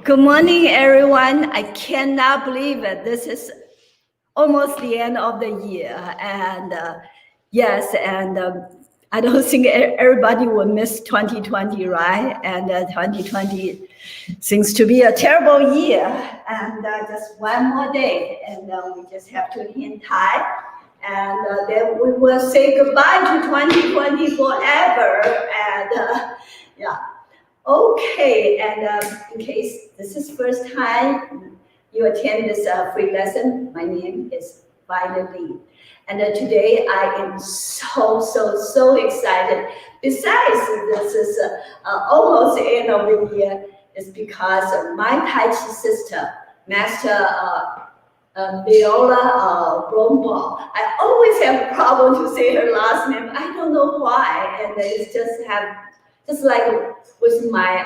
Good morning, everyone. I cannot believe it. This is almost the end of the year. And yes, and I don't think everybody will miss 2020, right? And 2020 seems to be a terrible year. And just one more day, and we just have to hang tight. And then we will say goodbye to 2020 forever. And yeah. Okay, and in case this is first time you attend this free lesson, my name is Viola Lee. And today I am so excited. Besides, this is almost the end of the year, is because my Taiji sister, Master Viola Brumbaugh, I always have a problem to say her last name. I don't know why, and it's just like with my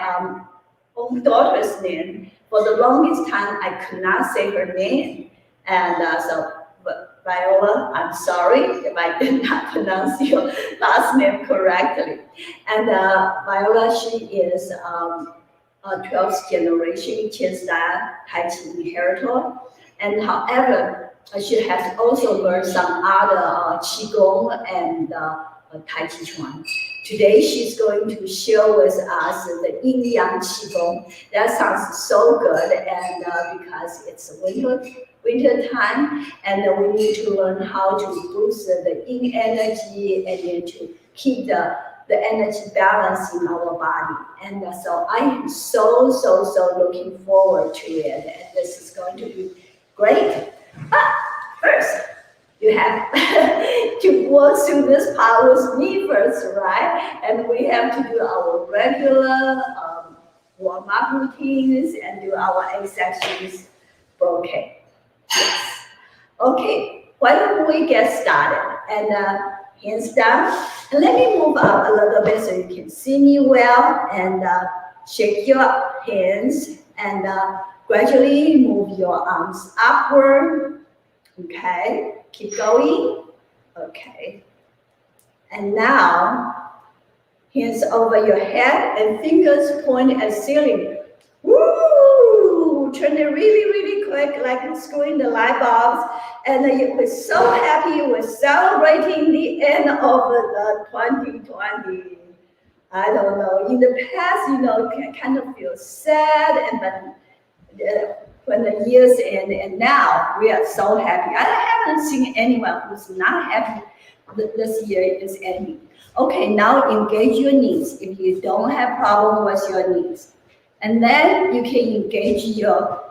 own daughter's name, for the longest time I could not say her name, and but Viola, I'm sorry if I did not pronounce your last name correctly. And Viola, she is a 12th generation Qin style Taiji inheritor, and however, she has also learned some other Qigong and Taiji Chuan. Today she's going to share with us the Yin Yang Qigong. That sounds so good, and because it's winter time, and we need to learn how to boost the Yin energy and then to keep the energy balance in our body. And so I am so looking forward to it, and this is going to be great. But first, you have to work through this part with me first, right? And we have to do our regular warm-up routines and do our exercises. Okay. Yes. Okay. Why don't we get started? And hands down. And let me move up a little bit so you can see me well. And shake your hands and gradually move your arms upward. Okay, keep going. Okay. And now, hands over your head and fingers point at ceiling. Woo! Turn it really quick, like screwing the light bulbs. And we're so happy we're celebrating the end of the 2020. I don't know, in the past, can kind of feel sad, but when the years end, and now we are so happy. I haven't seen anyone who's not happy this year is ending. Okay, now engage your knees if you don't have problem with your knees. And then you can engage your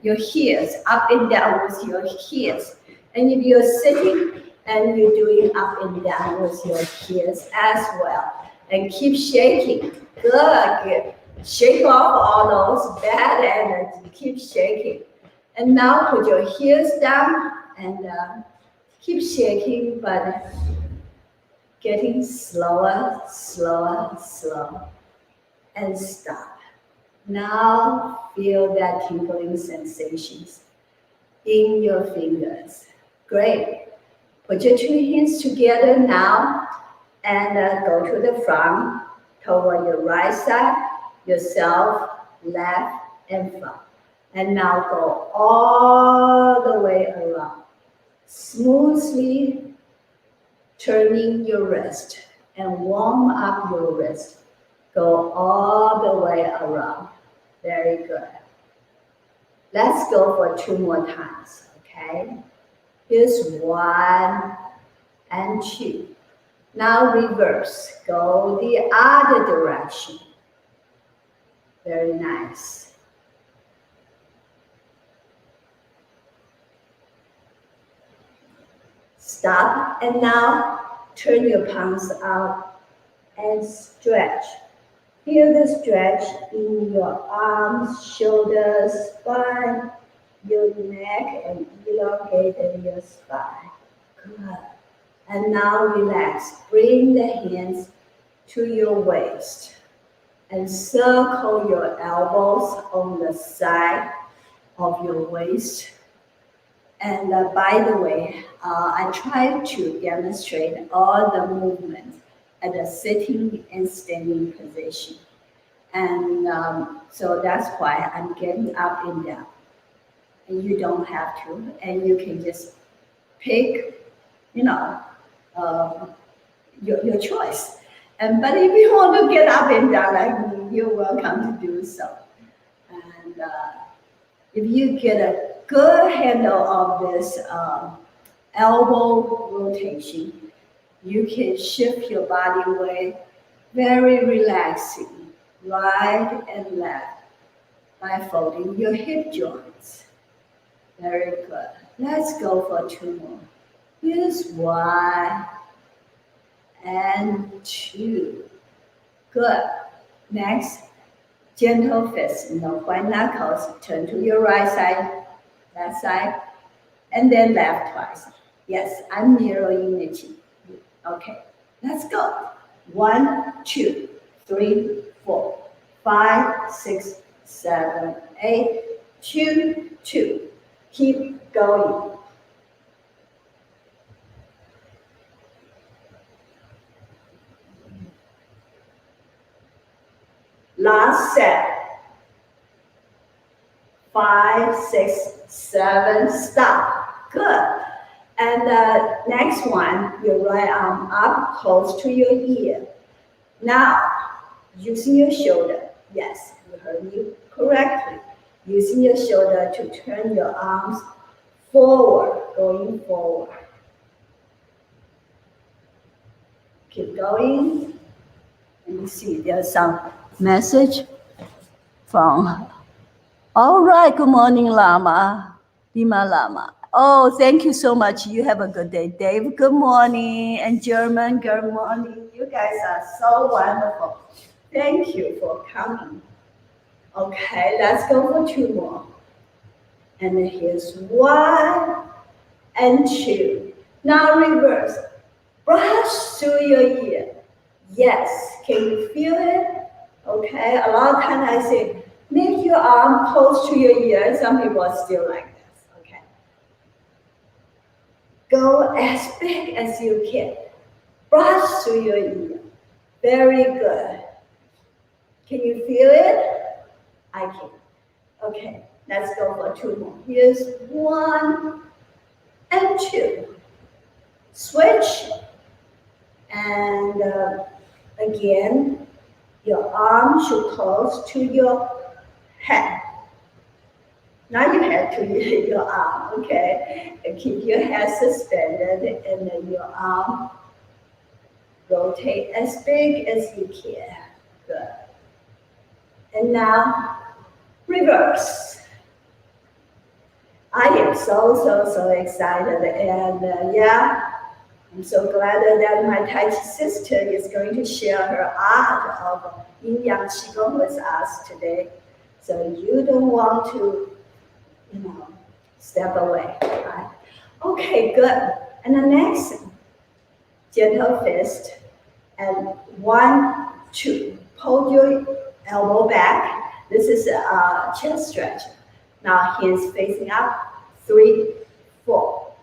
heels, up and down with your heels. And if you're sitting, and you're doing up and down with your heels as well. And keep shaking. Good. Shake off all those bad energy. Keep shaking. And now put your heels down and keep shaking, but getting slower. And stop. Now feel that tingling sensations in your fingers. Great. Put your two hands together now and go to the front toward your right side. Yourself, left and front. And now go all the way around. Smoothly turning your wrist and warm up your wrist. Go all the way around. Very good. Let's go for 2 more times, okay? Here's 1 and 2. Now reverse. Go the other direction. Very nice. Stop, and now turn your palms out and stretch. Feel the stretch in your arms, shoulders, spine, your neck, and elongate your spine. Good. And now relax. Bring the hands to your waist. And circle your elbows on the side of your waist. And by the way, I try to demonstrate all the movements at the sitting and standing position. And so that's why I'm getting up and down. And you don't have to, and you can just pick, um, your choice. But if you want to get up and down like me, you're welcome to do so. And if you get a good handle of this elbow rotation, you can shift your body weight very relaxing, right and left, by folding your hip joints. Very good. Let's go for 2 more. Here's 1 and 2. Good. Next, gentle fist. No white knuckles. Turn to your right side, left side, and then left twice. Yes, I'm mirroring Nichi. Okay, let's go. 1, 2, 3, 4, 5, 6, 7, 8, 2, 2. Keep going. Last set. 5, 6, 7, stop. Good. And the next one, your right arm up close to your ear. Now, using your shoulder. Yes, you heard me correctly. Using your shoulder to turn your arms forward, going forward. Keep going. Let me see, there's some message from, all right, good morning, Lama, Lima Lama. Oh, thank you so much. You have a good day. Dave, good morning. And German, good morning. You guys are so wonderful. Thank you for coming. Okay, let's go for 2 more. And here's 1 and 2. Now reverse. Brush through your ear. Yes, can you feel it? Okay, a lot of times I say, make your arm close to your ear. Some people are still like this, okay? Go as big as you can. Brush through your ear. Very good. Can you feel it? I can. Okay, let's go for 2 more. Here's 1 and 2. Switch. And again, your arm should close to your head. Not your head, to your arm, okay? And keep your head suspended and then your arm rotate as big as you can. Good. And now, reverse. I am so excited, and yeah, I'm so glad that my Taiji sister is going to share her art of Yin Yang Qigong with us today. So you don't want to, step away, right? Okay, good. And the next, gentle fist, and 1, 2. Hold your elbow back. This is a chest stretch. Now hands facing up. 3, 4,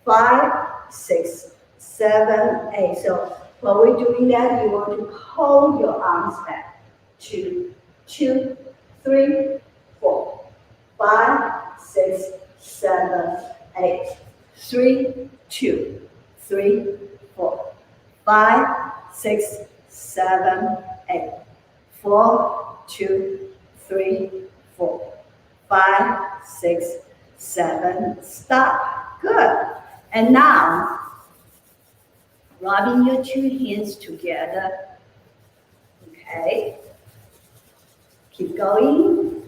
5, 6, 7, 8. So while we're doing that, you want to hold your arms back. 2, 2, 3, 4, 5, 6, 7, 8. 3, 2, 3, 4, 5, 6, 7, 8. 4, 2, 3, 4, 5, 6, 7. Stop. Good. And now, rubbing your 2 hands together. Okay. Keep going.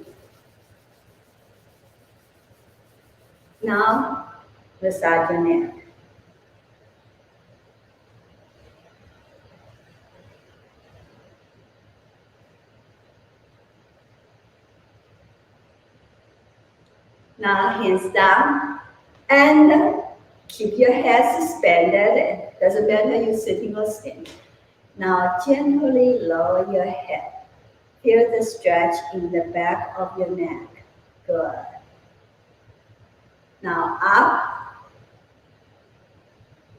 Now, massage your neck. Now, hands down, and keep your head suspended. Doesn't matter you're sitting or standing. Now, gently lower your head. Feel the stretch in the back of your neck. Good. Now, up.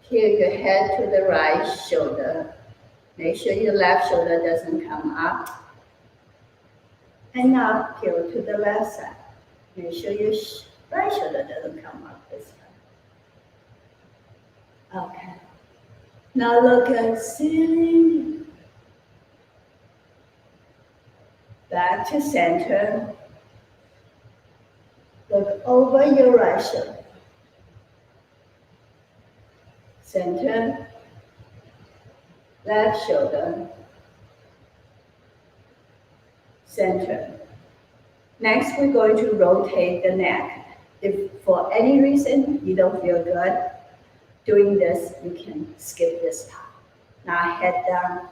Tilt your head to the right shoulder. Make sure your left shoulder doesn't come up. And now peel to the left side. Make sure your right shoulder doesn't come up this way. Okay. Now look at ceiling. Back to center. Look over your right shoulder. Center. Left shoulder. Center. Next, we're going to rotate the neck. If for any reason you don't feel good doing this, you can skip this part. Now head down.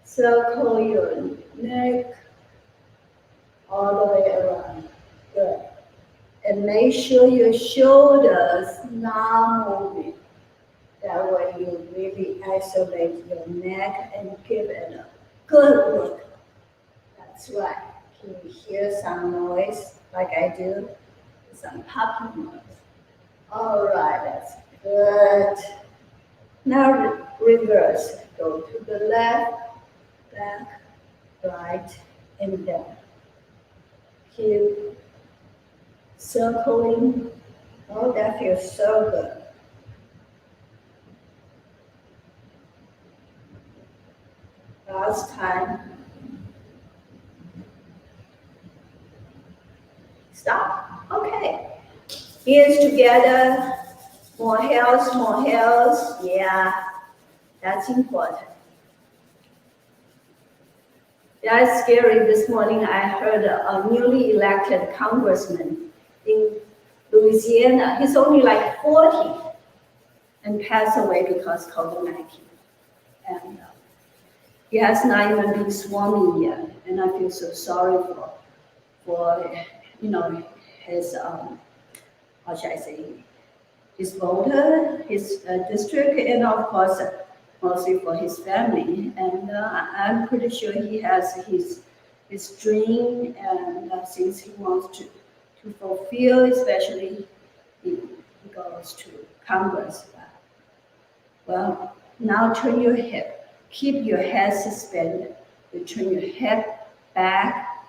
Circle your neck all the way around. Good. And make sure your shoulders not moving. That way you really isolate your neck and give it a good look. That's right. Can you hear some noise like I do? Some popping noise. All right, that's good. Now reverse. Go to the left, back, right, and down. Keep circling. Oh, that feels so good. Last time. Stop. Okay. Ears together. More heels, more heels. Yeah, that's important. That's scary. This morning I heard a newly elected congressman in Louisiana. He's only like 40 and passed away because of COVID-19. And he has not even been sworn in yet. And I feel so sorry for his, how should I say, his voter, his district, and of course, mostly for his family. And I'm pretty sure he has his dream and things he wants to fulfill, especially he goes to Congress. Well, now turn your hip. Keep your head suspended. You turn your head back,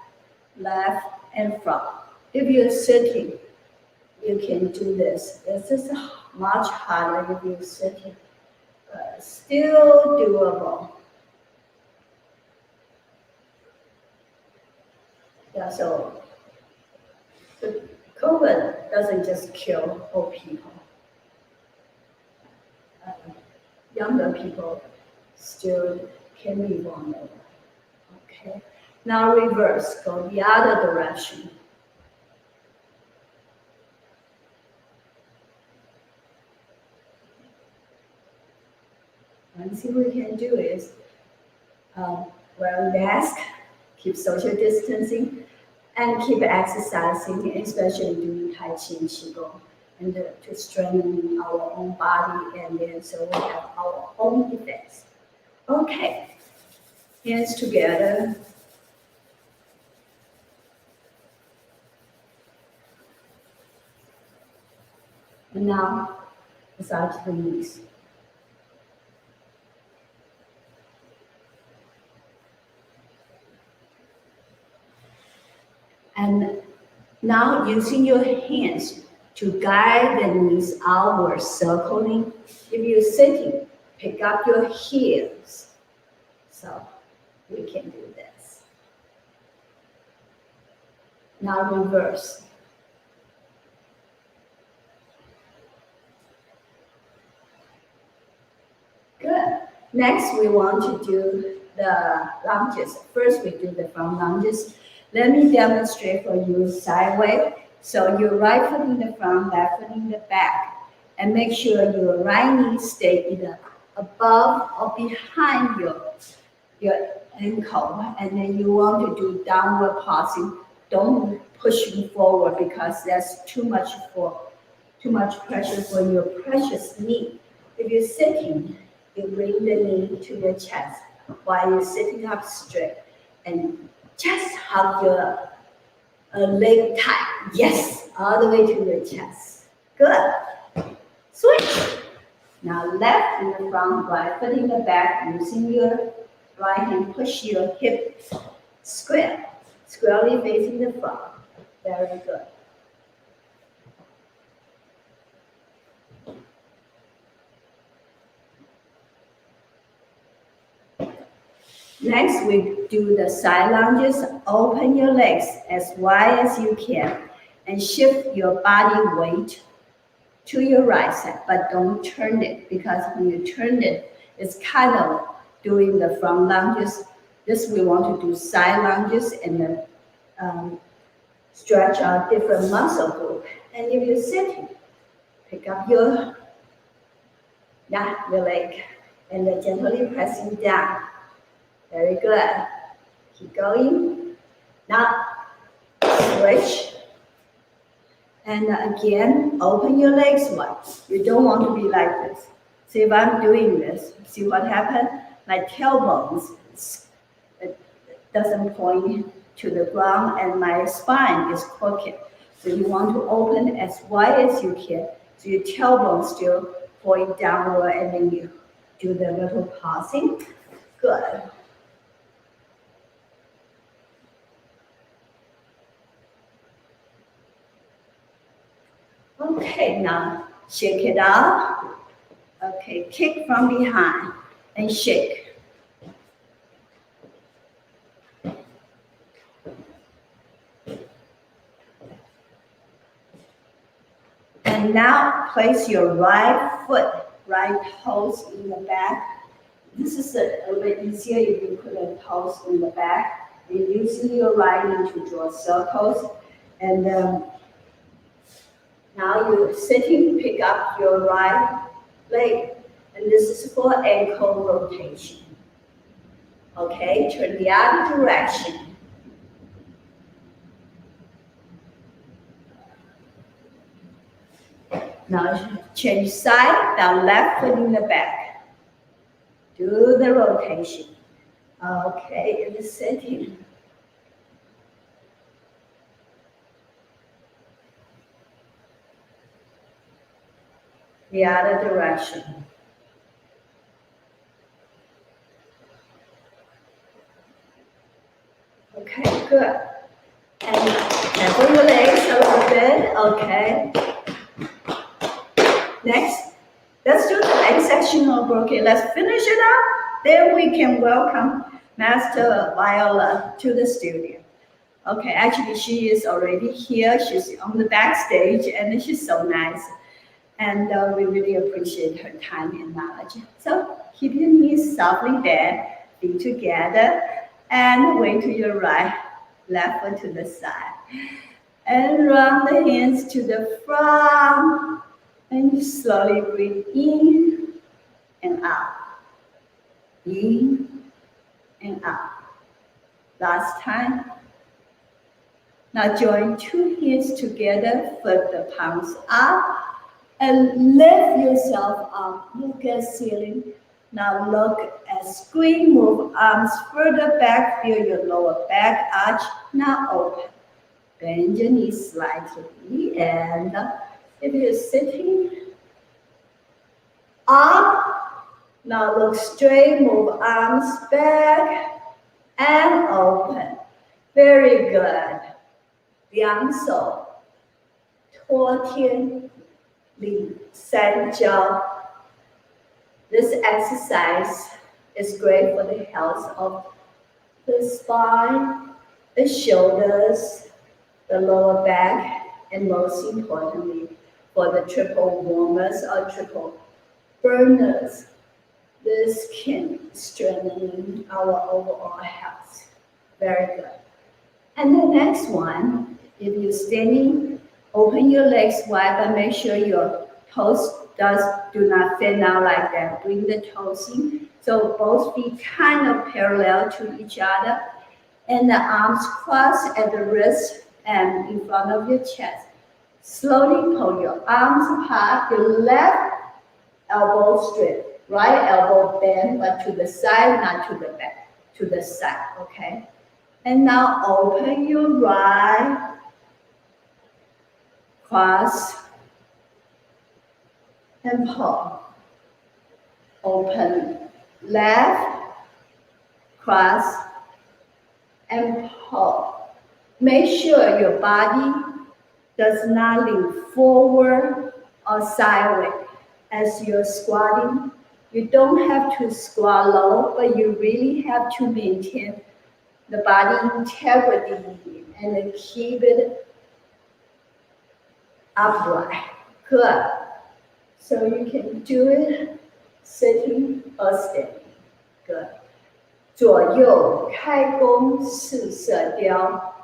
left, and front. If you're sitting, you can do this. This is much harder if you're sitting, but still doable. Yeah, so the COVID doesn't just kill old people. Younger people still can be vulnerable. Okay. Now reverse, go the other direction. One thing we can do is wear a mask, keep social distancing, and keep exercising, especially doing Tai Chi and Qigong, and to strengthen our own body, and then so we have our own defense. Okay, hands together. And now, massage the knees. And now using your hands to guide the knees outward, circling. If you're sitting, pick up your heels. So we can do this. Now reverse. Good. Next, we want to do the lunges. First, we do the front lunges. Let me demonstrate for you sideways. So your right foot in the front, left foot in the back. And make sure your right knee stay either above or behind your ankle. And then you want to do downward pausing. Don't push me forward because that's too much pressure for your precious knee. If you're sitting, you bring the knee to your chest while you're sitting up straight. And just hug your leg tight. Yes, all the way to your chest. Good. Switch. Now left in the front, right foot in the back. Using your right hand, push your hip square. squarely facing the front. Very good. Next, we do the side lunges. Open your legs as wide as you can and shift your body weight to your right side, but don't turn it, because when you turn it, it's kind of doing the front lunges. This we want to do side lunges and then stretch out different muscle group. And if you're sitting, pick up your leg and then gently pressing down. Very good. Keep going. Now switch. And again, open your legs wide. You don't want to be like this. See, if I'm doing this, see what happened? My tailbones doesn't point to the ground and my spine is crooked. So you want to open as wide as you can. So your tailbone still point downward, and then you do the little pausing. Good. Okay, now shake it out. Okay, kick from behind and shake. And now place your right foot, right toes in the back. This is a little bit easier if you put a toes in the back. You're using your right knee to draw circles. And now you're sitting, pick up your right leg. And this is for ankle rotation. Okay, turn the other direction. Now change side, now left foot in the back. Do the rotation. Okay, in the sitting. The other direction. Okay, good. And level your legs a little bit, okay. Next, let's do the leg section over, okay. Let's finish it up. Then we can welcome Master Viola to the studio. Okay, actually she is already here. She's on the backstage and she's so nice. And we really appreciate her time and knowledge. So keep your knees softly bent, feet together, and weight to your right, left foot to the side. And round the hands to the front. And you slowly breathe in and out. In and out. Last time. Now join two hands together, flip the palms up. And lift yourself up, look at ceiling. Now look at screen, move arms further back, feel your lower back arch. Now open, bend your knees slightly, and if you're sitting up, now look straight, move arms back, and open. Very good. 两手托天 三交. This exercise is great for the health of the spine, the shoulders, the lower back, and most importantly, for the triple warmers or triple burners. This can strengthen our overall health. Very good. And the next one, if you're standing, open your legs wide, but make sure your toes do not fan out like that. Bring the toes in, so both feet kind of parallel to each other, and the arms crossed at the wrist and in front of your chest. Slowly pull your arms apart, your left elbow straight, right elbow bend, but to the side, not to the back, to the side, okay? And now open your right, cross, and pull. Open left, cross, and pull. Make sure your body does not lean forward or sideways as you're squatting. You don't have to squat low, but you really have to maintain the body integrity and then keep it upright. Good. So you can do it sitting or standing. Good. 左右开弓式射雕.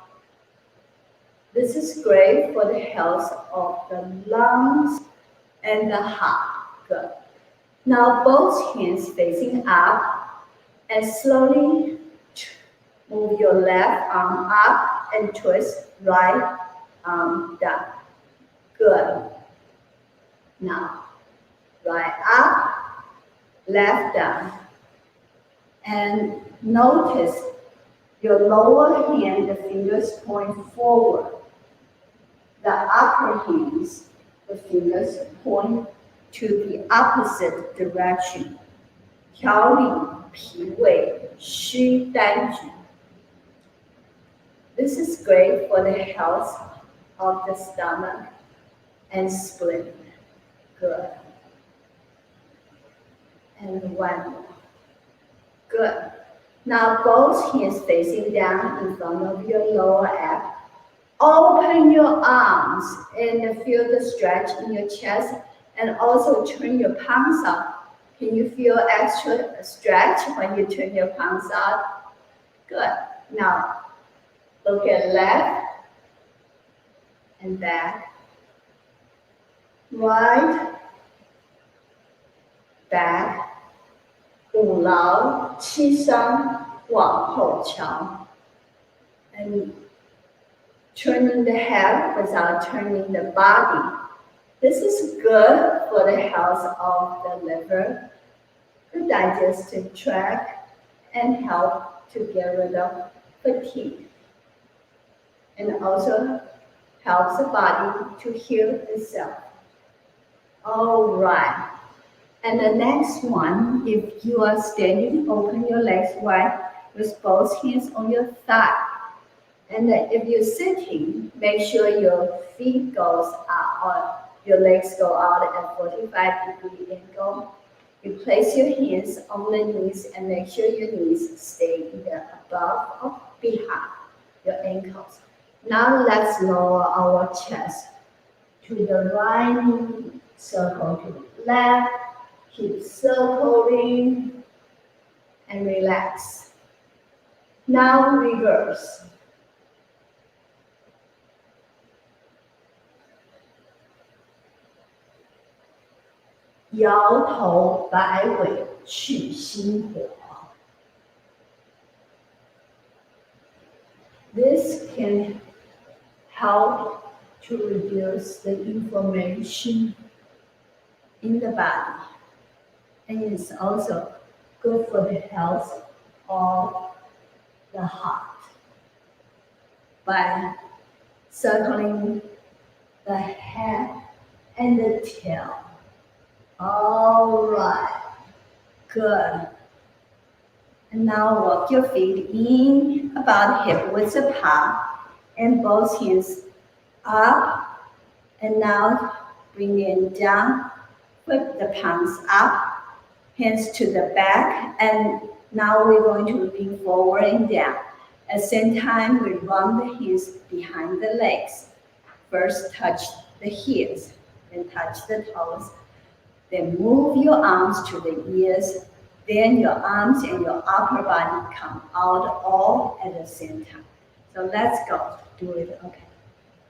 This is great for the health of the lungs and the heart. Good. Now both hands facing up and slowly move your left arm up and twist right arm down. Good. Now, right up, left down. And notice your lower hand, the fingers point forward. The upper hands, the fingers point to the opposite direction. 调理脾胃虚单举. This is great for the health of the stomach and spleen. Good. And one more. Good. Now both hands facing down in front of your lower abs. Open your arms and feel the stretch in your chest and also turn your palms up. Can you feel extra stretch when you turn your palms up? Good. Now look at left and back. Right, back, 五劳七伤往后翘. And turning the head without turning the body. This is good for the health of the liver, the digestive tract, and help to get rid of fatigue. And also helps the body to heal itself. All right. And the next one, if you are standing, open your legs wide with both hands on your thigh. And if you're sitting, make sure your feet goes out or your legs go out at 45-degree angle. You place your hands on the knees and make sure your knees stay either above or behind your ankles. Now let's lower our chest to the right knee, circle to the left, keep circling and relax. Now reverse. Yao tou bai wei qu xin huo. This can help to reduce the inflammation in the body. And it's also good for the health of the heart. By circling the head and the tail. All right, good. And now walk your feet in about hip width apart and both hands up. And now bring it down, flip the palms up, hands to the back. And now we're going to lean forward and down. At the same time, we run the hands behind the legs. First touch the heels, then touch the toes. Then move your arms to the ears. Then your arms and your upper body come out all at the same time. So let's go. Do it. Okay.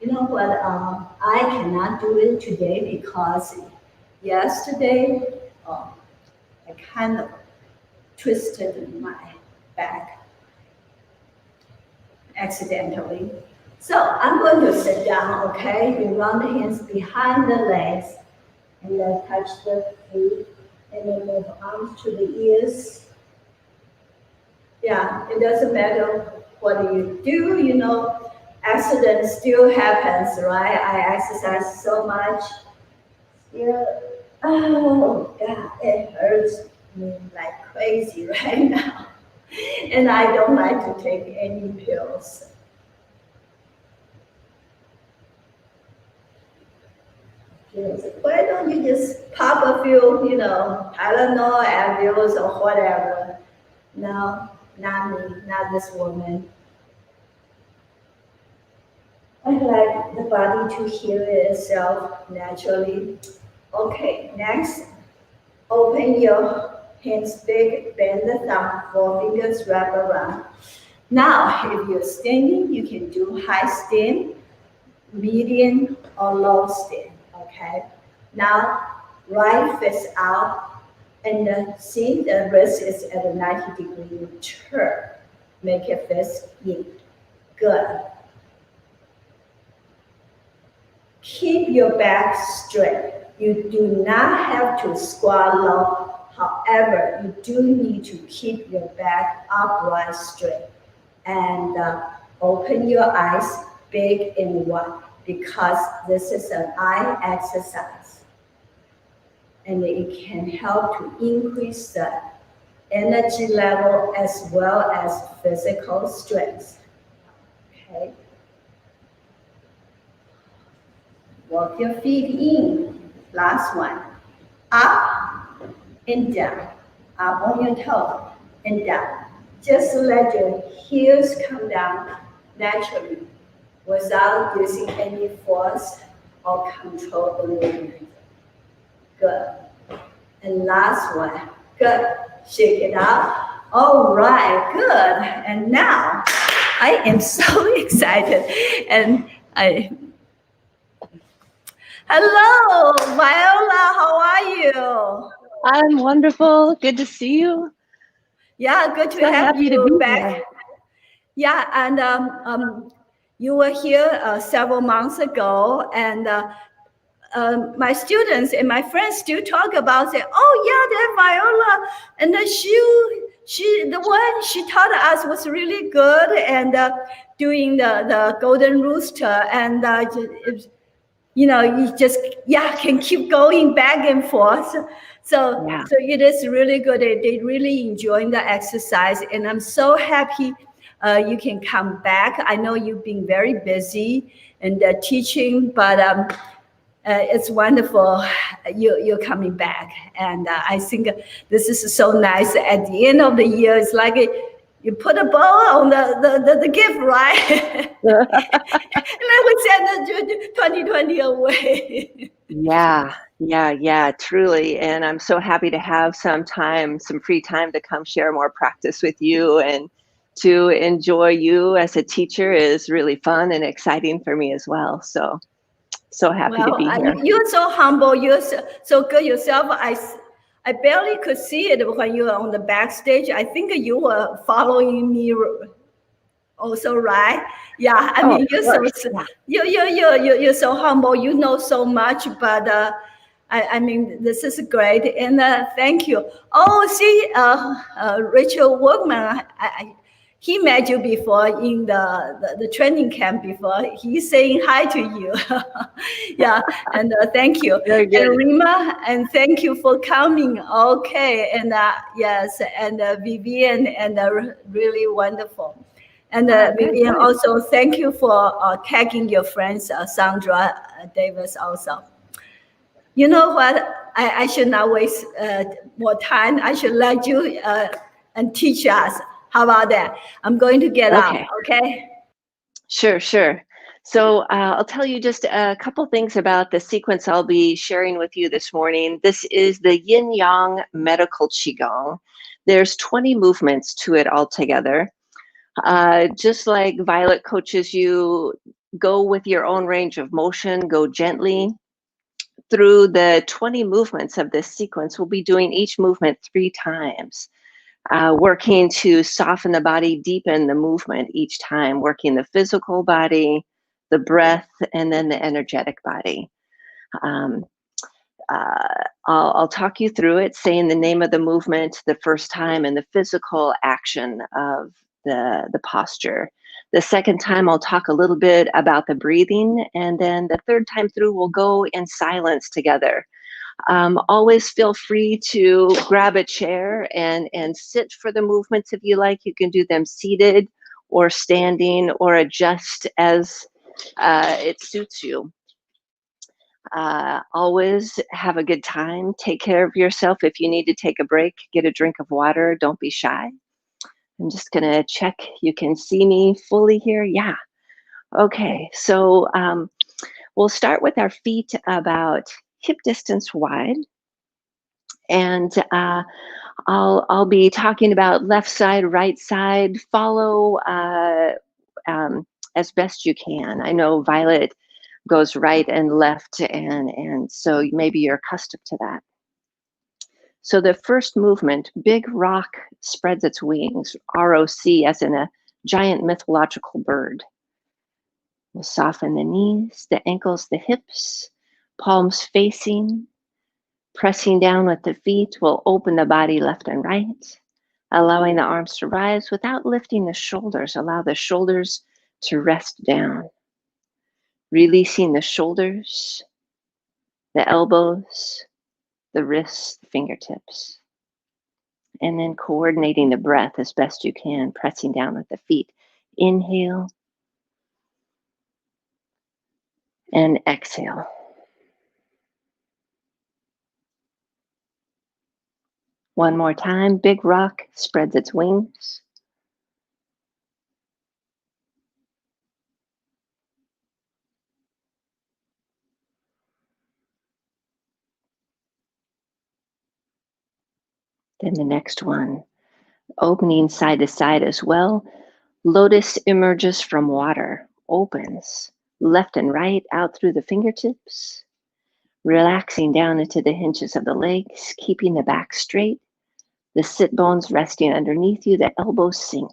You know what? I cannot do it today because yesterday I kind of twisted my back accidentally. So I'm going to sit down, okay? You run the hands behind the legs and then touch the feet and then move arms to the ears. Yeah, it doesn't matter what you do, you know, accident still happens, right? I exercise so much. Still, oh God, it hurts me like crazy right now. And I don't like to take any pills. Why don't you just pop a few, Tylenol, Advils, or whatever? No, not me, not this woman. I like the body to heal itself naturally. Okay, next, open your hands big, bend the thumb, 4 fingers wrap around. Now, if you're standing, you can do high stand, medium, or low stand. Okay. Now, right fist out, and see the wrist is at a 90-degree turn. Make your fist in. Good. Keep your back straight. You do not have to squat low. However, you do need to keep your back upright straight. And open your eyes big and wide because this is an eye exercise. And it can help to increase the energy level as well as physical strength. Okay. Walk your feet in. Last one. Up and down. Up on your toe and down. Just let your heels come down naturally without using any force or control the movement. Good. And last one. Good. Shake it out. All right. Good. And now I am so excited. And hello, Viola. How are you? I'm wonderful. Good to see you. Yeah, good to have you back. Yeah, and you were here several months ago, and my students and my friends still talk about say, oh yeah, that Viola, and the one she taught us was really good, and doing the Golden Rooster, and you just can keep going back and forth. So it is really good. They really enjoying the exercise, and I'm so happy you can come back. I know you've been very busy and teaching, but it's wonderful you're coming back. And I think this is so nice. At the end of the year, it's like you put a bow on the gift, right? And I would send the 2020 away. Yeah, truly. And I'm so happy to have some free time to come share more practice with you, and to enjoy you as a teacher is really fun and exciting for me as well. So happy to be here. You're so humble. You're so good yourself. I barely could see it when you were on the backstage. I think you were following me also, right? Yeah, I mean, you're so humble. You know so much, but I mean, this is great, and thank you. Oh, see, Rachel Workman, he met you before in the training camp before. He's saying hi to you. Yeah, and thank you. And Rima, and thank you for coming. Okay, and yes, and Vivian, and really wonderful. And Vivian, also thank you for tagging your friends, Sandra Davis also. You know what? I should not waste more time. I should let you and teach us. How about that? I'm going to get up, okay? Sure. So I'll tell you just a couple things about the sequence I'll be sharing with you this morning. This is the Yin Yang medical Qigong. There's 20 movements to it altogether. Just like Violet coaches you, go with your own range of motion, go gently. Through the 20 movements of this sequence, we'll be doing each movement 3 times, working to soften the body, deepen the movement each time, working the physical body, the breath, and then the energetic body. I'll talk you through it, saying the name of the movement the first time and the physical action of the posture. The second time, I'll talk a little bit about the breathing, and then the third time through, we'll go in silence together. Always feel free to grab a chair and sit for the movements if you like. You can do them seated or standing, or adjust as it suits you. Always have a good time. Take care of yourself. If you need to take a break, get a drink of water. Don't be shy. I'm just going to check you can see me fully here. Yeah. Okay. So we'll start with our feet about hip distance wide. And I'll be talking about left side, right side. Follow as best you can. I know Violet goes right and left, and so maybe you're accustomed to that. So the first movement, big rock spreads its wings, ROC, as in a giant mythological bird. We'll soften the knees, the ankles, the hips, palms facing, pressing down with the feet. We'll open the body left and right, allowing the arms to rise without lifting the shoulders. Allow the shoulders to rest down, releasing the shoulders, the elbows, the wrists, the fingertips. And then coordinating the breath as best you can, pressing down with the feet. Inhale and exhale. One more time, big rock spreads its wings. Then the next one, opening side to side as well. Lotus emerges from water, opens left and right out through the fingertips, relaxing down into the hinges of the legs, keeping the back straight, the sit bones resting underneath you, the elbows sink.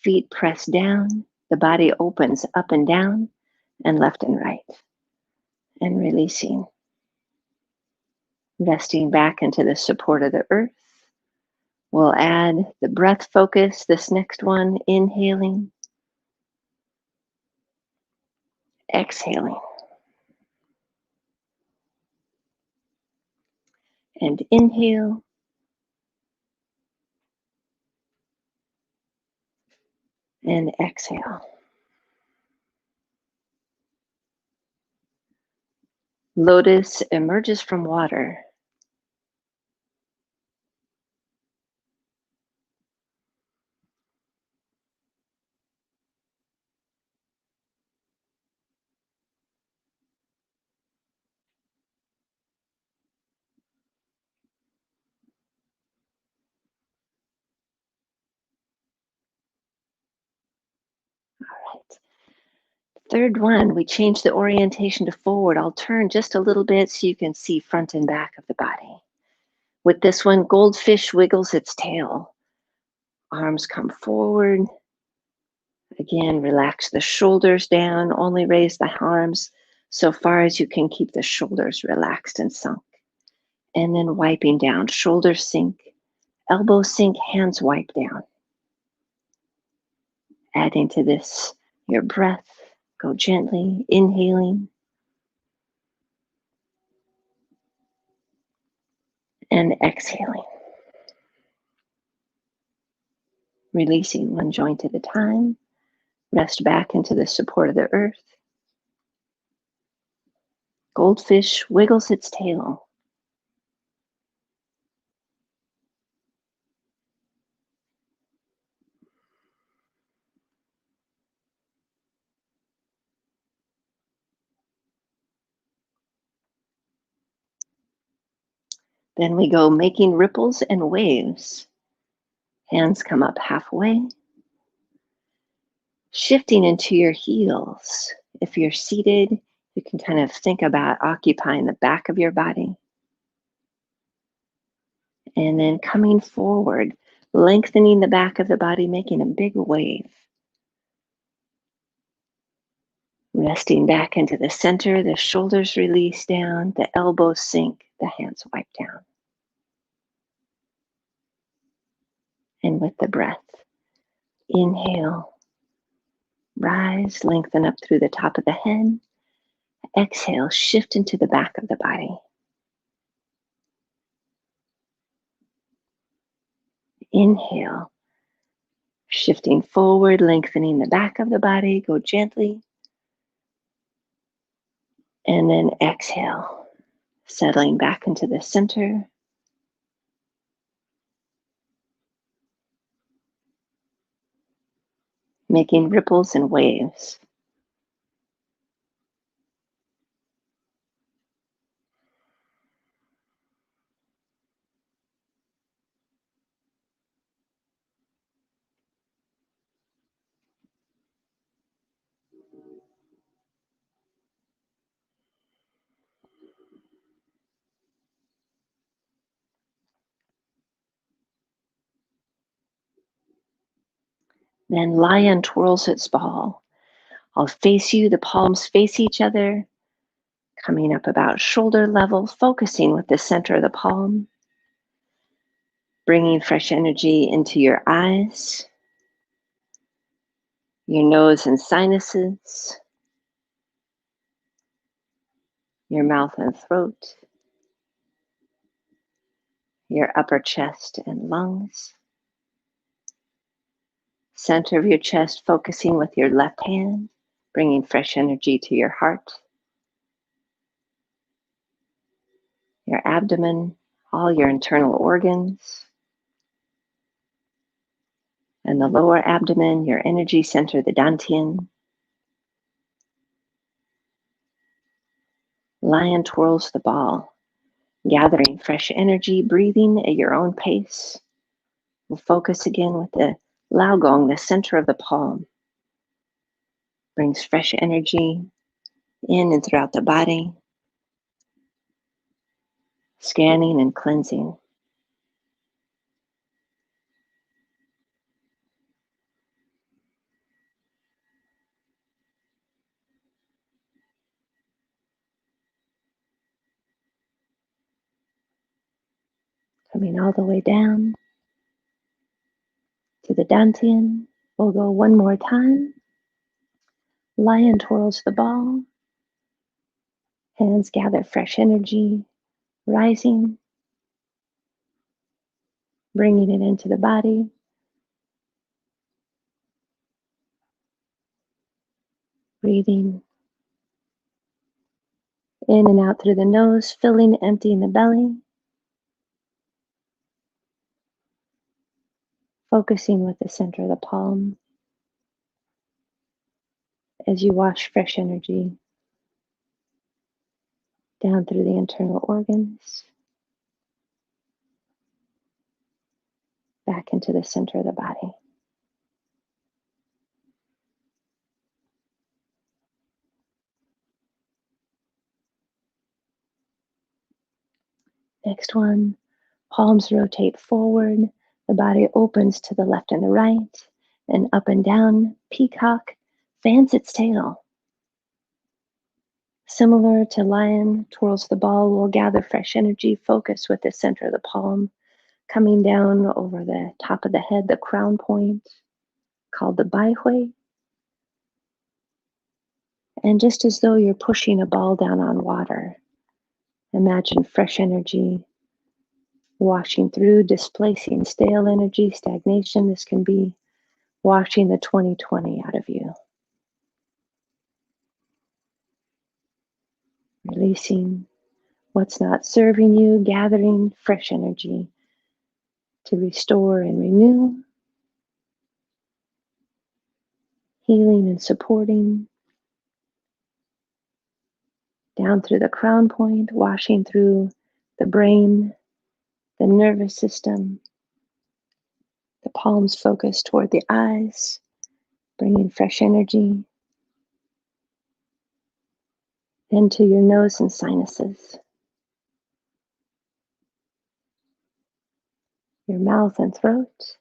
Feet press down, the body opens up and down and left and right, and releasing. Resting back into the support of the earth. We'll add the breath focus, this next one, inhaling, exhaling. And inhale, and exhale. Lotus emerges from water. All right. Third one, we change the orientation to forward. I'll turn just a little bit so you can see front and back of the body. With this one, goldfish wiggles its tail. Arms come forward. Again, relax the shoulders down. Only raise the arms so far as you can keep the shoulders relaxed and sunk. And then wiping down. Shoulders sink, elbows sink, hands wipe down. Adding to this your breath. Go gently, inhaling and exhaling. Releasing one joint at a time. Rest back into the support of the earth. Goldfish wiggles its tail. Then we go making ripples and waves. Hands come up halfway. Shifting into your heels. If you're seated, you can kind of think about occupying the back of your body. And then coming forward, lengthening the back of the body, making a big wave. Resting back into the center, the shoulders release down, the elbows sink, the hands wipe down. And with the breath, inhale, rise, lengthen up through the top of the head. Exhale, shift into the back of the body. Inhale, shifting forward, lengthening the back of the body. Go gently. And then exhale, settling back into the center. Making ripples and waves. Then lion twirls its ball. I'll face you, the palms face each other, coming up about shoulder level, focusing with the center of the palm, bringing fresh energy into your eyes, your nose and sinuses, your mouth and throat, your upper chest and lungs, center of your chest, focusing with your left hand, bringing fresh energy to your heart, your abdomen, all your internal organs, and the lower abdomen, your energy center, the dantian. Lion twirls the ball, gathering fresh energy, breathing at your own pace. We'll focus again with the laogong, the center of the palm. Brings fresh energy in and throughout the body, scanning and cleansing. Coming all the way down to the dantian. We'll go one more time. Lion twirls the ball. Hands gather fresh energy, rising, bringing it into the body. Breathing in and out through the nose, filling, emptying the belly. Focusing with the center of the palm as you wash fresh energy down through the internal organs, back into the center of the body. Next one, palms rotate forward, the body opens to the left and the right, and up and down, peacock fans its tail. Similar to lion twirls the ball, we'll gather fresh energy, focus with the center of the palm, coming down over the top of the head, the crown point, called the baihui. And just as though you're pushing a ball down on water, imagine fresh energy washing through, displacing stale energy, stagnation. This can be washing the 2020 out of you. Releasing what's not serving you, gathering fresh energy to restore and renew, healing and supporting, down through the crown point, washing through the brain, the nervous system, the palms focused toward the eyes, bringing fresh energy into your nose and sinuses, your mouth and throat,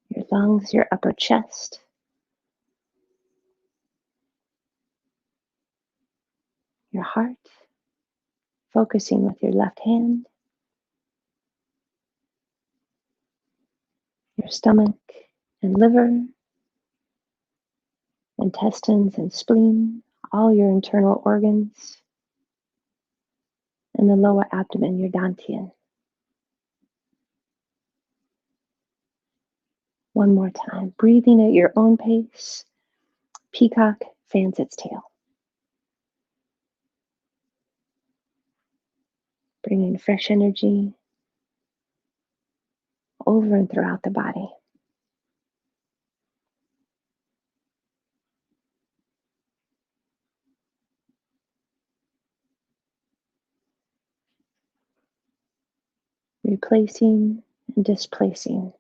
your lungs, your upper chest, your heart, focusing with your left hand, your stomach and liver, intestines and spleen, all your internal organs, and the lower abdomen, your dantian. One more time, breathing at your own pace, peacock fans its tail, bringing fresh energy over and throughout the body. Replacing and displacing.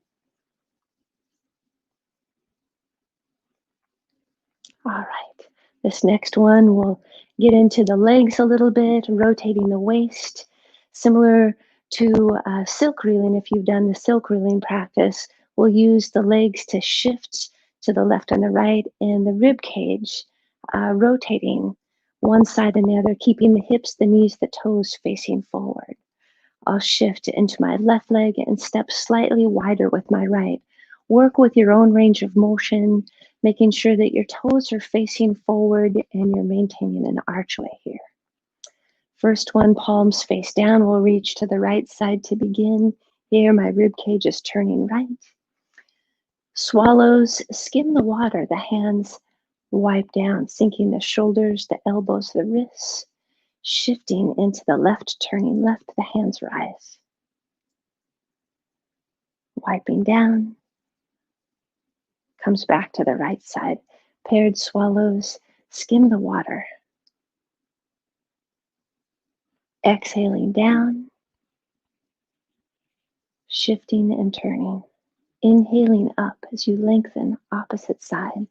All right. This next one, we'll get into the legs a little bit, rotating the waist, similar to silk reeling. If you've done the silk reeling practice, we'll use the legs to shift to the left and the right, and the rib cage rotating one side and the other, keeping the hips, the knees, the toes facing forward. I'll shift into my left leg and step slightly wider with my right. Work with your own range of motion, making sure that your toes are facing forward and you're maintaining an archway here. First one, palms face down. We'll reach to the right side to begin. Here, my rib cage is turning right. Swallows, skim the water. The hands wipe down, sinking the shoulders, the elbows, the wrists. Shifting into the left, turning left, the hands rise. Wiping down, comes back to the right side. Paired swallows, skim the water. Exhaling down, shifting and turning. Inhaling up as you lengthen opposite side.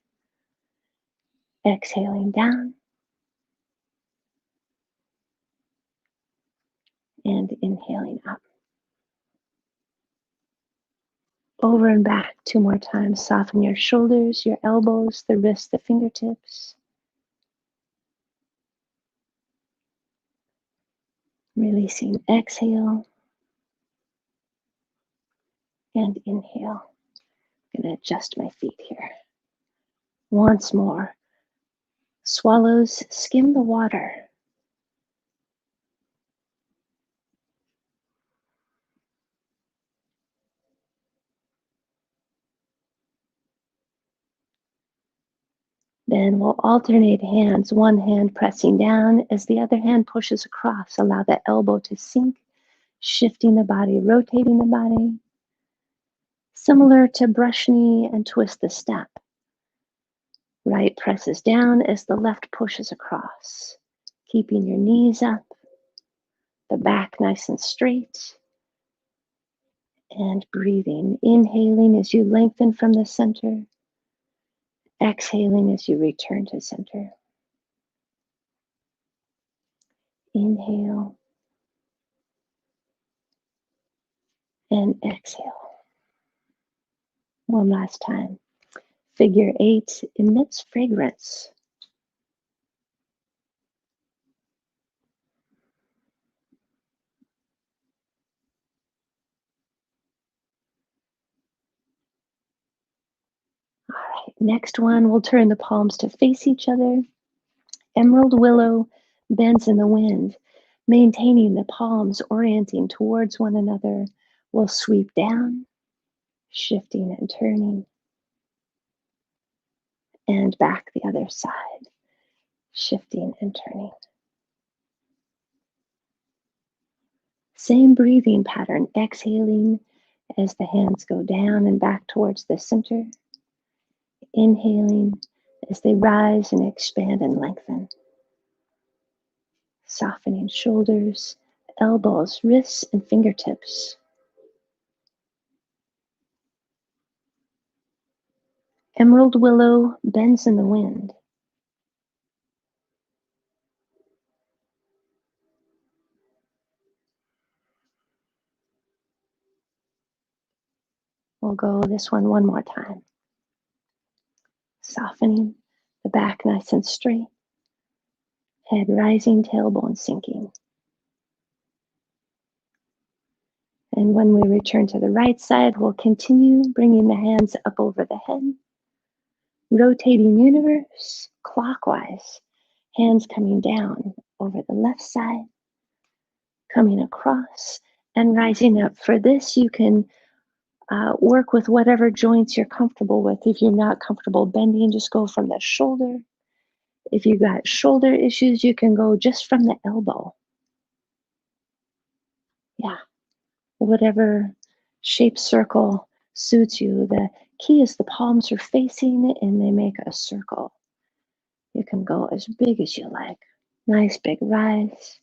Exhaling down, and inhaling up. Over and back 2 more times. Soften your shoulders, your elbows, the wrists, the fingertips. Releasing, exhale, and inhale. I'm going to adjust my feet here. Once more. Swallows, skim the water. Then we'll alternate hands, one hand pressing down as the other hand pushes across. Allow the elbow to sink, shifting the body, rotating the body. Similar to brush knee and twist the step. Right presses down as the left pushes across. Keeping your knees up, the back nice and straight. And breathing, inhaling as you lengthen from the center. Exhaling as you return to center. Inhale and exhale. One last time. Figure 8 emits fragrance. All right, next one, we'll turn the palms to face each other. Emerald willow bends in the wind, maintaining the palms orienting towards one another. We'll sweep down, shifting and turning, and back the other side, shifting and turning. Same breathing pattern, exhaling as the hands go down and back towards the center. Inhaling as they rise and expand and lengthen. Softening shoulders, elbows, wrists, and fingertips. Emerald willow bends in the wind. We'll go this one more time. Softening, the back nice and straight. Head rising, tailbone sinking. And when we return to the right side, we'll continue bringing the hands up over the head. Rotating universe clockwise. Hands coming down over the left side, coming across and rising up. For this, you can work with whatever joints you're comfortable with. If you're not comfortable bending, just go from the shoulder If you got shoulder issues, you can go just from the elbow. Yeah, whatever shape circle suits you. The key is the palms are facing and they make a circle. You can go as big as you like. Nice big rise.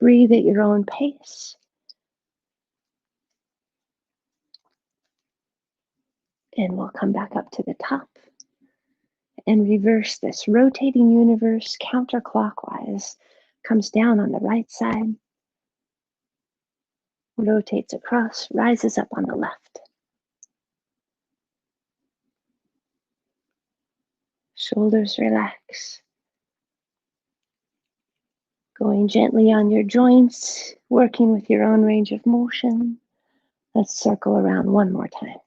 Breathe at your own pace. And we'll come back up to the top and reverse this rotating universe counterclockwise. Comes down on the right side, rotates across, rises up on the left. Shoulders relax. Going gently on your joints, working with your own range of motion. Let's circle around one more time.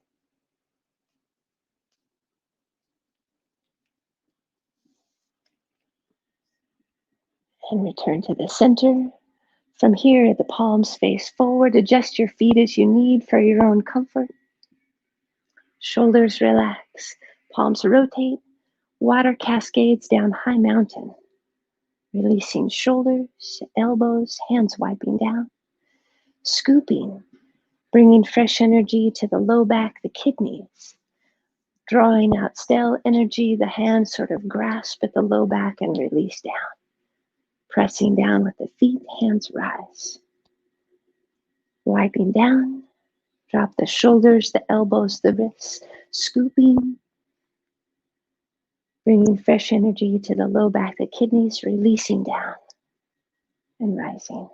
And return to the center. From here, the palms face forward. Adjust your feet as you need for your own comfort. Shoulders relax. Palms rotate. Water cascades down high mountain. Releasing shoulders, elbows, hands wiping down. Scooping, bringing fresh energy to the low back, the kidneys. Drawing out stale energy, the hands sort of grasp at the low back and release down. Pressing down with the feet, hands rise. Wiping down, drop the shoulders, the elbows, the wrists. Scooping, bringing fresh energy to the low back, the kidneys, releasing down and rising.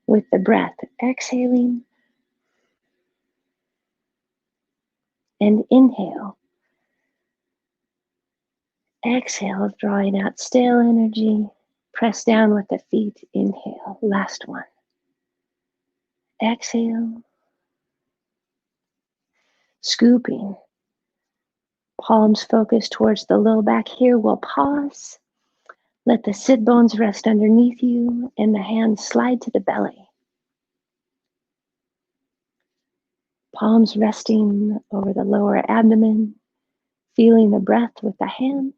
With the breath, exhaling and inhale. Exhale, drawing out stale energy. Press down with the feet. Inhale. Last one. Exhale. Scooping. Palms focus towards the low back. Here we'll pause. Let the sit bones rest underneath you and the hands slide to the belly. Palms resting over the lower abdomen. Feeling the breath with the hands.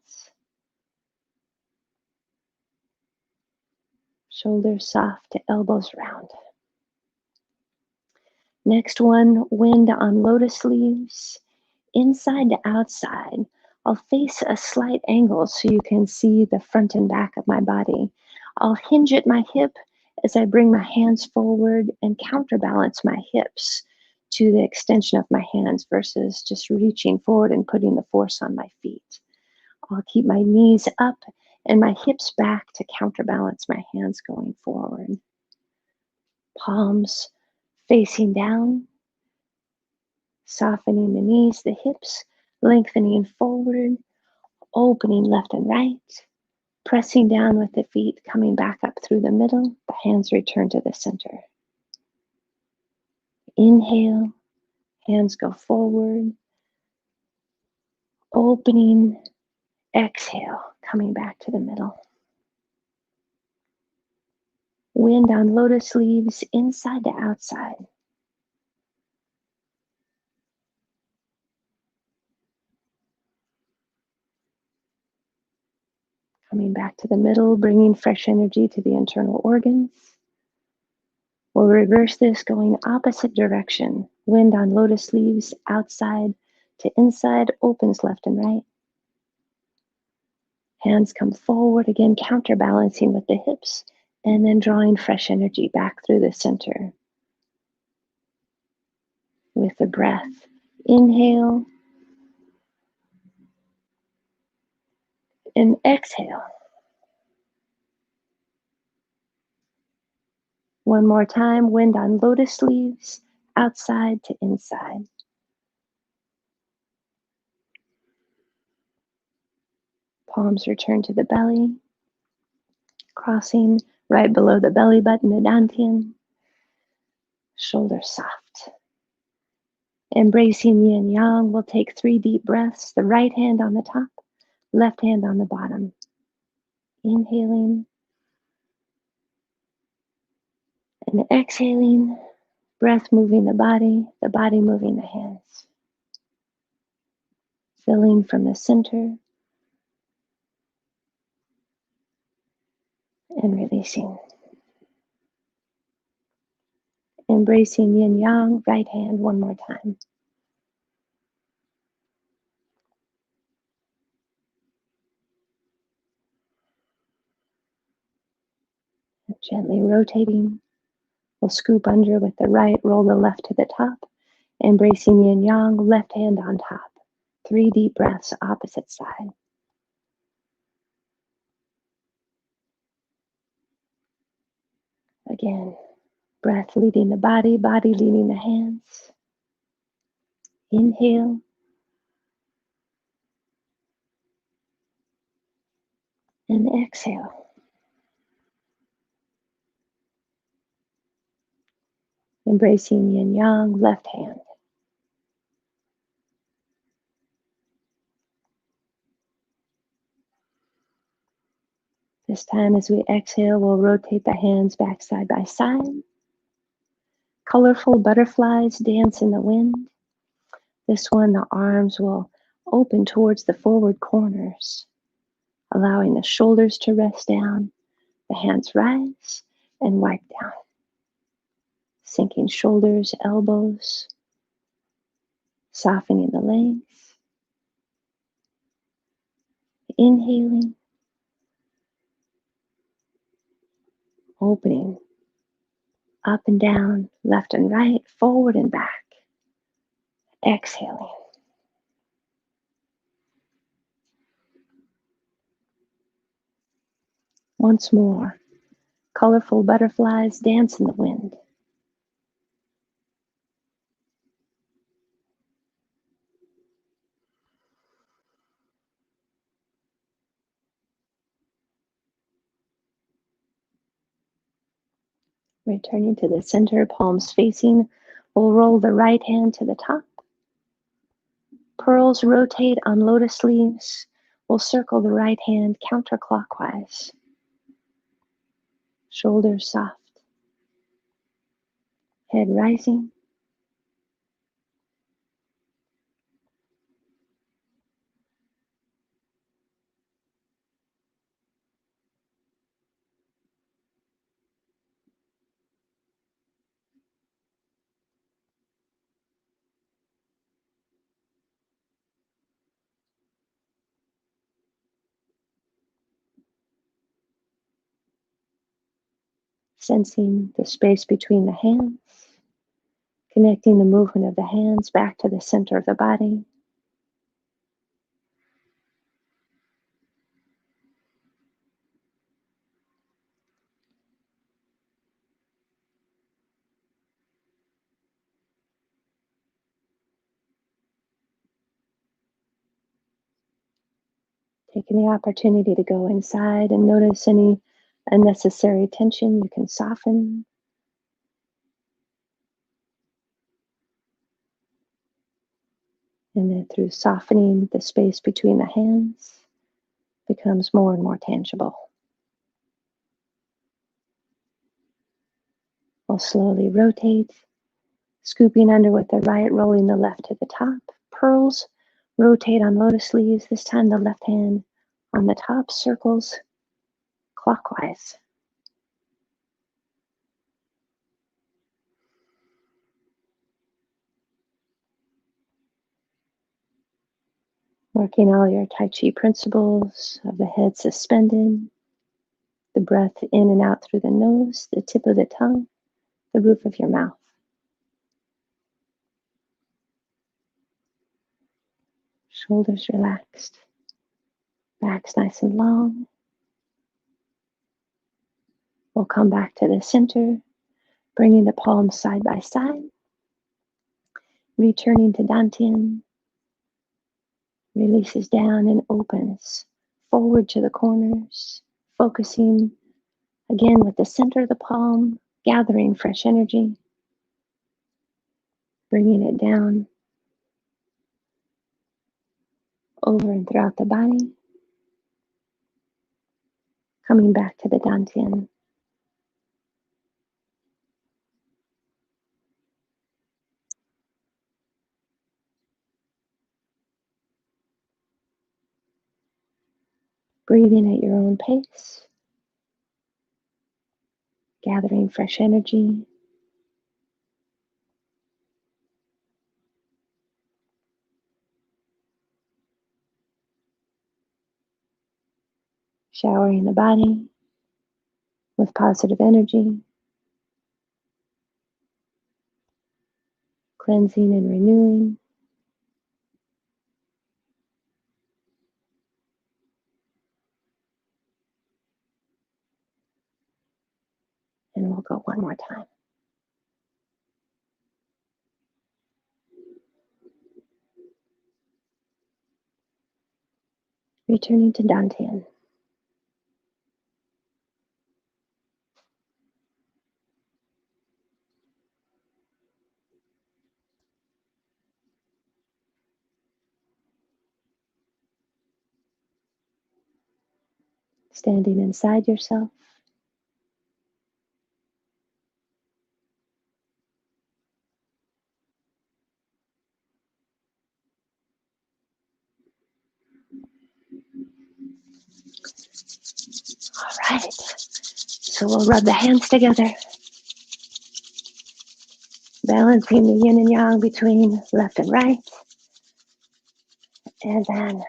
Shoulders soft, elbows round. Next one, wind on lotus leaves. Inside to outside. I'll face a slight angle so you can see the front and back of my body. I'll hinge at my hip as I bring my hands forward and counterbalance my hips to the extension of my hands versus just reaching forward and putting the force on my feet. I'll keep my knees up and my hips back to counterbalance my hands going forward. Palms facing down, softening the knees, the hips, lengthening forward, opening left and right, pressing down with the feet, coming back up through the middle, the hands return to the center. Inhale, hands go forward, opening, exhale, coming back to the middle. Wind on lotus leaves, inside to outside. Coming back to the middle, bringing fresh energy to the internal organs. We'll reverse this going opposite direction. Wind on lotus leaves, outside to inside, opens left and right. Hands come forward, again counterbalancing with the hips, and then drawing fresh energy back through the center. With the breath, inhale and exhale. One more time, wind on lotus leaves, outside to inside. Palms return to the belly, crossing right below the belly button, the dantian. Shoulders soft. Embracing Yin Yang, we'll take 3 deep breaths, the right hand on the top, left hand on the bottom. Inhaling and exhaling, breath moving the body moving the hands. Filling from the center, and releasing. Embracing Yin Yang, right hand one more time. And gently rotating. We'll scoop under with the right, roll the left to the top. Embracing Yin Yang, left hand on top. 3 deep breaths, opposite side. Again, breath leading the body, body leading the hands. Inhale. And exhale. Embracing Yin Yang, left hand. This time as we exhale, we'll rotate the hands back side by side. Colorful butterflies dance in the wind. This one, the arms will open towards the forward corners, allowing the shoulders to rest down, the hands rise and wipe down. Sinking shoulders, elbows, softening the legs. Inhaling, opening, up and down, left and right, forward and back. Exhaling. Once more, colorful butterflies dance in the wind. Returning to the center, palms facing, we'll roll the right hand to the top. Pearls rotate on lotus leaves. We'll circle the right hand counterclockwise. Shoulders soft. Head rising. Sensing the space between the hands. Connecting the movement of the hands back to the center of the body. Taking the opportunity to go inside and notice any unnecessary tension you can soften. And then through softening, the space between the hands becomes more and more tangible. We'll slowly rotate, scooping under with the right, rolling the left to the top. Pearls rotate on lotus leaves. This time the left hand on the top circles clockwise. Working all your Tai Chi principles of the head suspended, the breath in and out through the nose, the tip of the tongue, the roof of your mouth. Shoulders relaxed, back's nice and long. We'll come back to the center, bringing the palms side by side, returning to Dantian, releases down and opens forward to the corners, focusing again with the center of the palm, gathering fresh energy, bringing it down over and throughout the body, coming back to the Dantian. Breathing at your own pace. gathering fresh energy. Showering the body with positive energy, cleansing and renewing. And we'll go one more time. Returning to Dantian. Standing inside yourself. All right. So we'll rub the hands together, balancing the yin and yang between left and right. And then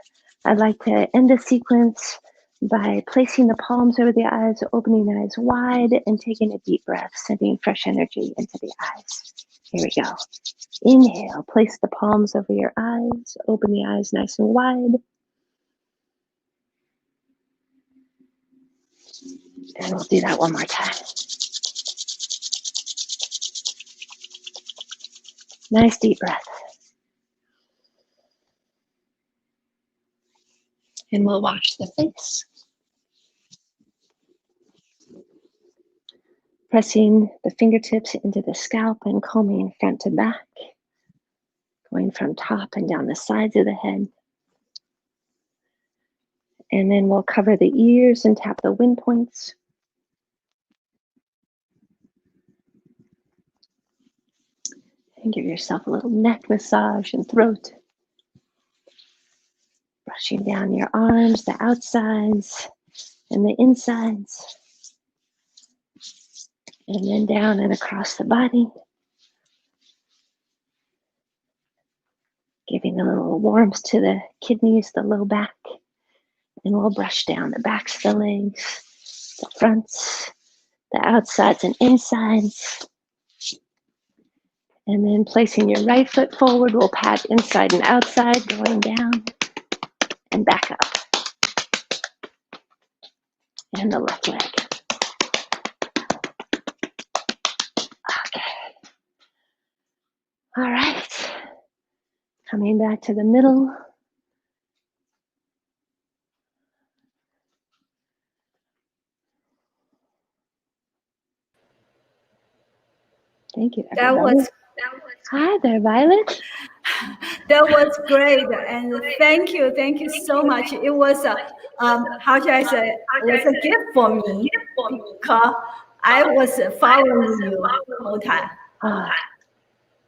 I'd like to end the sequence by placing the palms over the eyes, opening the eyes wide, and taking a deep breath, sending fresh energy into the eyes. Here we go. Inhale, place the palms over your eyes, open the eyes nice and wide. And we'll do that one more time. Nice deep breath. And we'll wash the face. Pressing the fingertips into the scalp and combing front to back. Going from top and down the sides of the head. And then we'll cover the ears and tap the wind points. And give yourself a little neck massage and throat. Brushing down your arms, the outsides and the insides. And then down and across the body. Giving a little warmth to the kidneys, the low back. And we'll brush down the backs of the legs, the fronts, the outsides and insides. And then placing your right foot forward, we'll pat inside and outside, going down and back up. And the left leg. Okay. All right. Coming back to the middle. Thank you, everybody. Hi there, Violet. That was great, and thank you so much. It was how should I say? It was a gift for me because I was following you the whole time.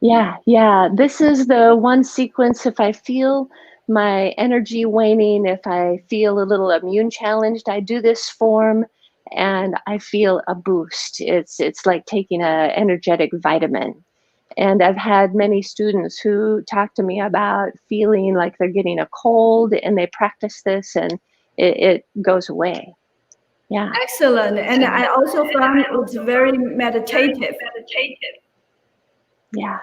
Yeah. This is the one sequence. If I feel my energy waning, if I feel a little immune challenged, I do this form, and I feel a boost. It's like taking an energetic vitamin. And I've had many students who talk to me about feeling like they're getting a cold, and they practice this, and it goes away. Yeah. Excellent. And I also found it's very meditative. Yeah.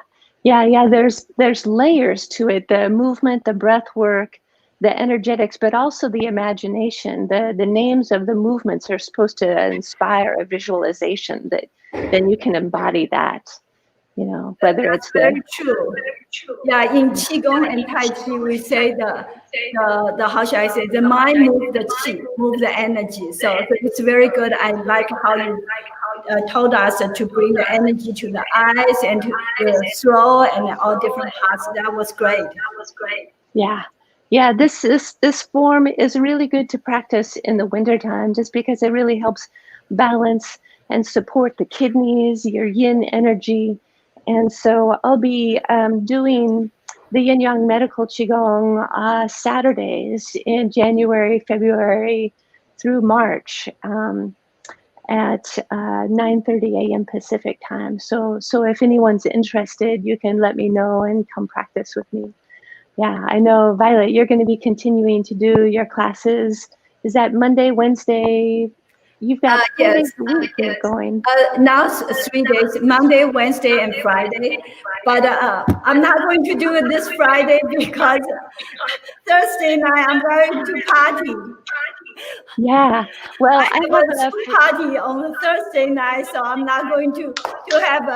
There's layers to it: the movement, the breath work, the energetics, but also the imagination. The names of the movements are supposed to inspire a visualization that then you can embody that. You know, whether it's very true. Yeah, in Qigong and Taiji, we say the how should I say, the mind move the Qi, move the energy. So it's very good. I like how you told us to bring the energy to the eyes and to the throat and all different parts. That was great. Yeah. This form is really good to practice in the wintertime, just because it really helps balance and support the kidneys, your yin energy. And so I'll be doing the Yin Yang Medical Qigong Saturdays in January, February through March. at 9:30 a.m. Pacific time. So if anyone's interested, you can let me know and come practice with me. Yeah, I know, Violet, you're going to be continuing to do your classes. Is that Monday, Wednesday? You've got 4 days a week you're going. Now 3 days, Monday, Wednesday, and Friday. But I'm not going to do it this Friday because Thursday night I'm going to party. Yeah, well, I have a party on Thursday night, so I'm not going to have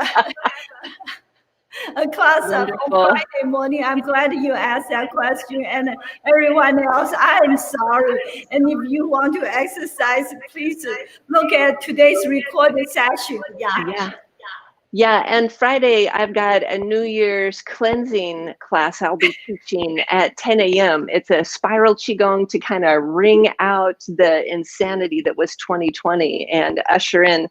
a class on Friday morning. I'm glad you asked that question, and everyone else, I'm sorry. And if you want to exercise, please look at today's recorded session. Yeah, and Friday I've got a New Year's cleansing class I'll be teaching at 10 a.m. It's a spiral Qigong to kind of wring out the insanity that was 2020 and usher in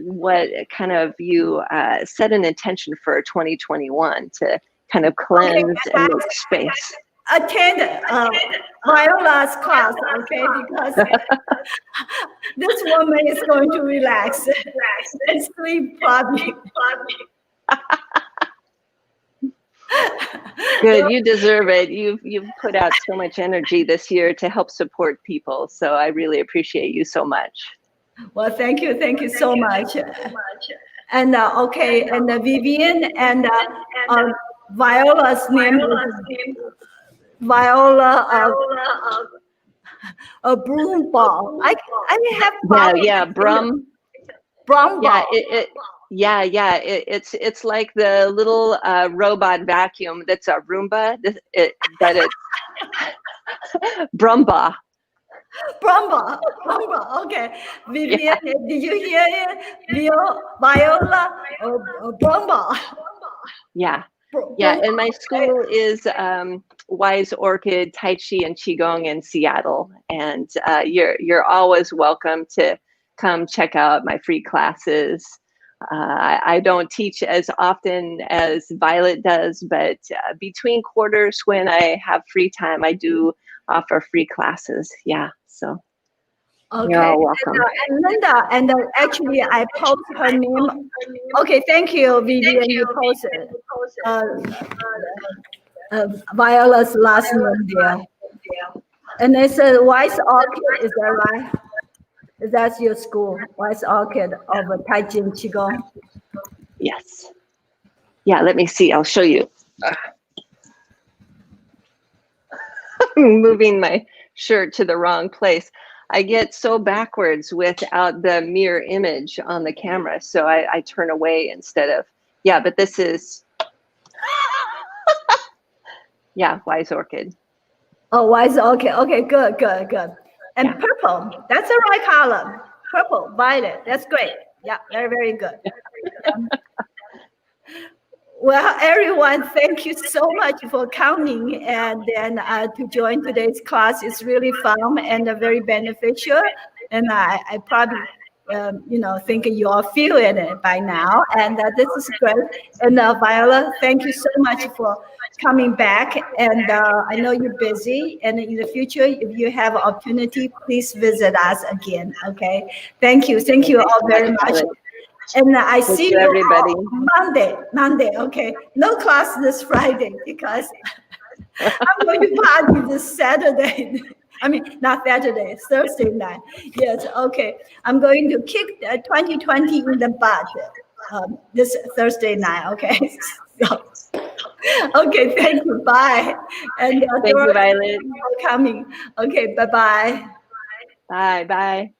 what kind of you set an intention for 2021 to kind of cleanse and make space. Attend Viola's class, okay? Because this woman is going to relax and sleep probably. Good, you deserve it. You've put out so much energy this year to help support people, so I really appreciate you so much. Well, thank you so much. And okay, and Vivian and Viola's name is Viola Brumbaugh. I have Brumbaugh. Yeah, it's like the little robot vacuum that's a Roomba. But it's Brumbaugh. Brumbaugh. Okay, Vivian, did you hear it? Viola Brumbaugh. Yeah, and my school is Wise Orchid, Taiji, and Qigong in Seattle, and you're always welcome to come check out my free classes. I don't teach as often as Violet does, but between quarters when I have free time, I do offer free classes. Yeah, so okay. You're all welcome. And Linda, and actually I post her name. Okay, thank you, Vivian. You posted Viola's last name there. And it's a Wise Orchid, is that right? That's your school, Wise Orchid of Taiji and Qigong. Yes. Yeah, let me see. I'll show you. I'm moving my shirt to the wrong place. I get so backwards without the mirror image on the camera, so I turn away instead of, but this is, Wise Orchid. Oh, Wise Orchid. Okay, good. And purple, that's the right color. Purple, violet, that's great. Yeah, very good. Well, everyone, thank you so much for coming and then to join today's class. It's really fun and very beneficial. And I probably, think you all feel it by now. And this is great. And Viola, thank you so much for coming back. And I know you're busy. And in the future, if you have an opportunity, please visit us again. Okay. Thank you. Thank you all very much. And I see you everybody Monday. Okay, no class this Friday because I'm going to party this Saturday. I mean, not Saturday, Thursday night. Yes, okay. I'm going to kick 2020 in the butt this Thursday night. Okay. So, okay. Thank you. Bye. And thank you, Violet, for coming. Okay. Bye. Bye.